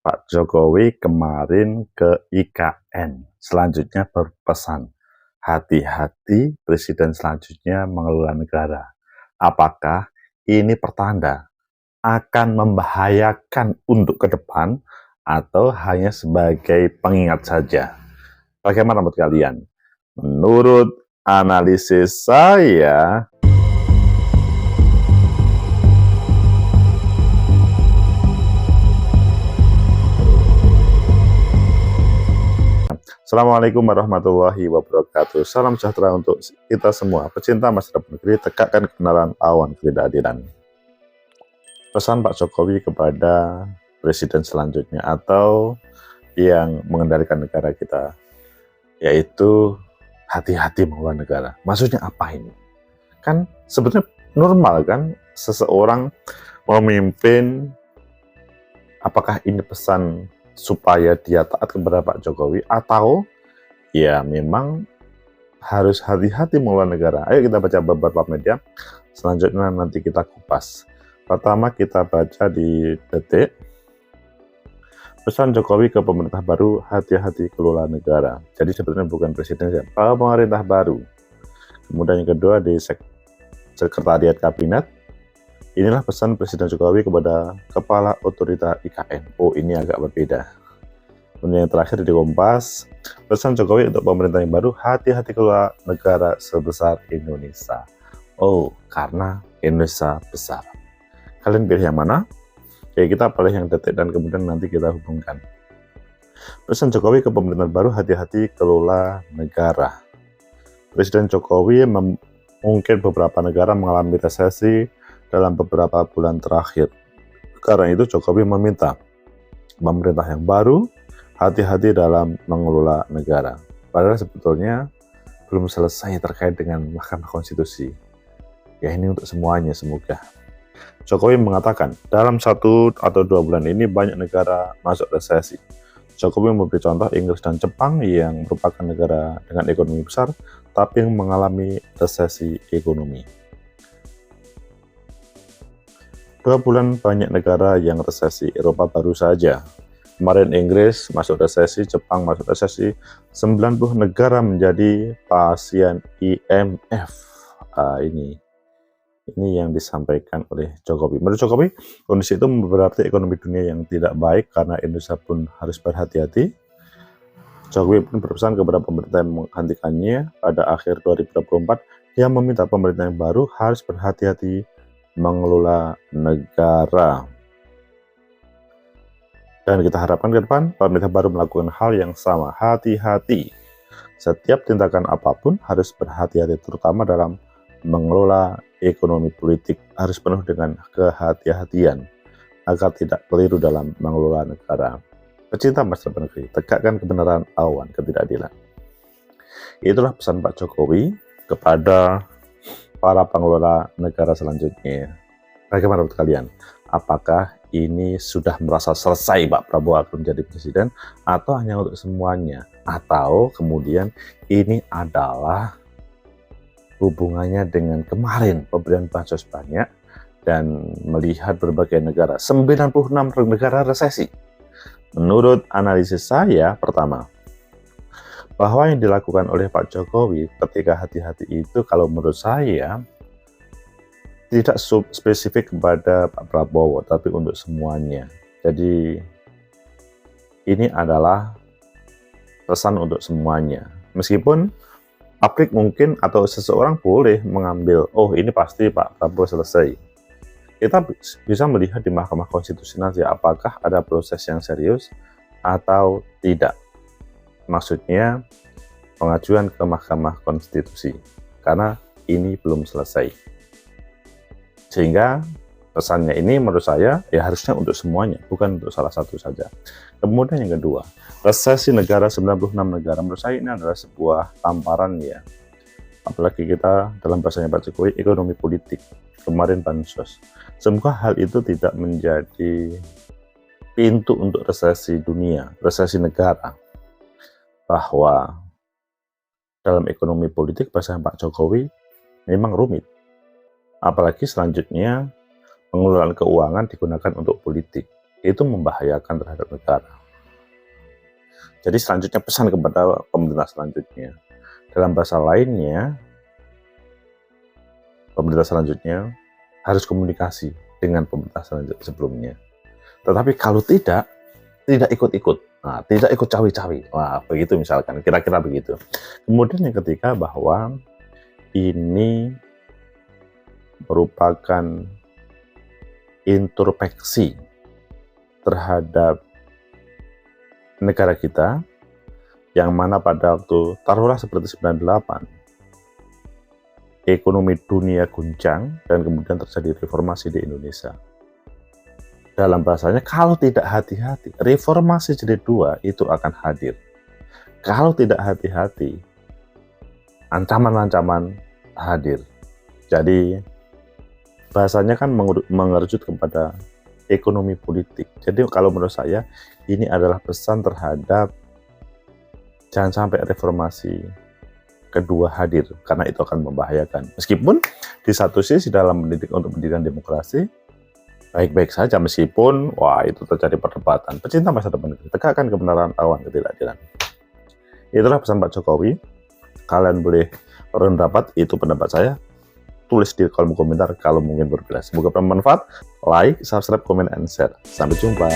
Pak Jokowi kemarin ke IKN, selanjutnya berpesan, hati-hati presiden selanjutnya mengelola negara. Apakah ini pertanda akan membahayakan untuk ke depan atau hanya sebagai pengingat saja? Bagaimana menurut kalian? Menurut analisis saya, Assalamualaikum warahmatullahi wabarakatuh. Salam sejahtera untuk kita semua. Pecinta masa depan negeri, tegakkan kebenaran, lawan ketidakadilan. Pesan Pak Jokowi kepada presiden selanjutnya atau yang mengendalikan negara kita, yaitu hati-hati mengelola negara. Maksudnya apa ini? Kan sebetulnya normal kan seseorang memimpin, apakah ini pesan supaya dia taat kepada Pak Jokowi atau ya memang harus hati-hati mengelola negara. Ayo kita baca beberapa media, selanjutnya nanti kita kupas. Pertama kita baca di Detik, pesan Jokowi ke pemerintah baru, hati-hati kelola negara. Jadi sebetulnya bukan presiden, pemerintah baru. Kemudian yang kedua di Sekretariat Kabinet, inilah pesan Presiden Jokowi kepada Kepala Otorita IKN. Oh, ini agak berbeda. Kemudian yang terakhir di Kompas, pesan Jokowi untuk pemerintah yang baru, hati-hati kelola negara sebesar Indonesia. Oh, karena Indonesia besar. Kalian pilih yang mana? Ya, kita pilih yang Detik dan kemudian nanti kita hubungkan. Pesan Jokowi ke pemerintah baru, hati-hati kelola negara. Presiden Jokowi mungkin beberapa negara mengalami resesi dalam beberapa bulan terakhir. Karena itu Jokowi meminta pemerintah yang baru hati-hati dalam mengelola negara. Padahal sebetulnya belum selesai terkait dengan Mahkamah Konstitusi. Ya, ini untuk semuanya semoga. Jokowi mengatakan dalam 1 atau 2 bulan ini banyak negara masuk resesi. Jokowi memberi contoh Inggris dan Jepang yang merupakan negara dengan ekonomi besar tapi yang mengalami resesi ekonomi. 2 bulan banyak negara yang resesi, Eropa baru saja. Kemarin Inggris masuk resesi, Jepang masuk resesi, 90 negara menjadi pasien IMF. Ini yang disampaikan oleh Jokowi. Menurut Jokowi, kondisi itu berarti ekonomi dunia yang tidak baik karena Indonesia pun harus berhati-hati. Jokowi pun berpesan kepada pemerintah yang menghentikannya pada akhir 2024 yang meminta pemerintah yang baru harus berhati-hati mengelola negara. Dan kita harapkan ke depan pemerintah baru melakukan hal yang sama, hati-hati. Setiap tindakan apapun harus berhati-hati, terutama dalam mengelola ekonomi politik, harus penuh dengan kehati-hatian agar tidak keliru dalam mengelola negara. Pecinta masa depan negeri, tegakkan kebenaran, lawan ketidakadilan. Itulah pesan Pak Jokowi kepada para pengelola negara selanjutnya. Bagaimana menurut kalian? Apakah ini sudah merasa selesai Pak Prabowo akan menjadi presiden atau hanya untuk semuanya? Atau kemudian ini adalah hubungannya dengan kemarin pemberian bansos banyak dan melihat berbagai negara, 96 negara resesi. Menurut analisis saya, pertama, bahwa yang dilakukan oleh Pak Jokowi ketika hati-hati itu kalau menurut saya tidak spesifik kepada Pak Prabowo, tapi untuk semuanya. Jadi ini adalah pesan untuk semuanya. Meskipun publik mungkin atau seseorang boleh mengambil, oh ini pasti Pak Prabowo selesai. Kita bisa melihat di Mahkamah Konstitusi nanti apakah ada proses yang serius atau tidak. Maksudnya pengajuan ke Mahkamah Konstitusi, karena ini belum selesai. Sehingga pesannya ini menurut saya ya harusnya untuk semuanya, bukan untuk salah satu saja. Kemudian yang kedua, resesi negara 96 negara, menurut saya ini adalah sebuah tamparan ya. Apalagi kita dalam bahasanya Pak Jokowi, ekonomi politik, kemarin bansos. Semoga hal itu tidak menjadi pintu untuk resesi dunia, resesi negara. Bahwa dalam ekonomi politik bahasa Pak Jokowi memang rumit. Apalagi selanjutnya pengelolaan keuangan digunakan untuk politik. itu membahayakan terhadap negara. Jadi selanjutnya pesan kepada pemerintah selanjutnya. Dalam bahasa lainnya, pemerintah selanjutnya harus komunikasi dengan pemerintah sebelumnya. Tetapi kalau tidak ikut-ikut. Nah, tidak ikut cawi-cawi. Wah, begitu misalkan, kira-kira begitu. Kemudian yang ketiga bahwa ini merupakan introspeksi terhadap negara kita, yang mana pada waktu, taruhlah seperti 98, ekonomi dunia guncang, dan kemudian terjadi reformasi di Indonesia. Dalam bahasanya, kalau tidak hati-hati, reformasi jilid 2 itu akan hadir. Kalau tidak hati-hati, ancaman-ancaman hadir. Jadi, bahasanya kan mengerucut kepada ekonomi politik. Jadi, kalau menurut saya, ini adalah pesan terhadap jangan sampai reformasi kedua hadir, karena itu akan membahayakan. Meskipun di satu sisi dalam untuk pendidikan demokrasi, baik-baik saja, meskipun wah itu terjadi perdebatan. Pecinta masa depan, tegakkan kebenaran, lawan ketidakadilan. Itulah pesan Pak Jokowi. Kalian boleh berpendapat, itu pendapat saya. Tulis di kolom komentar kalau mungkin berbeda. Semoga bermanfaat. Like, subscribe, comment, and share. Sampai jumpa.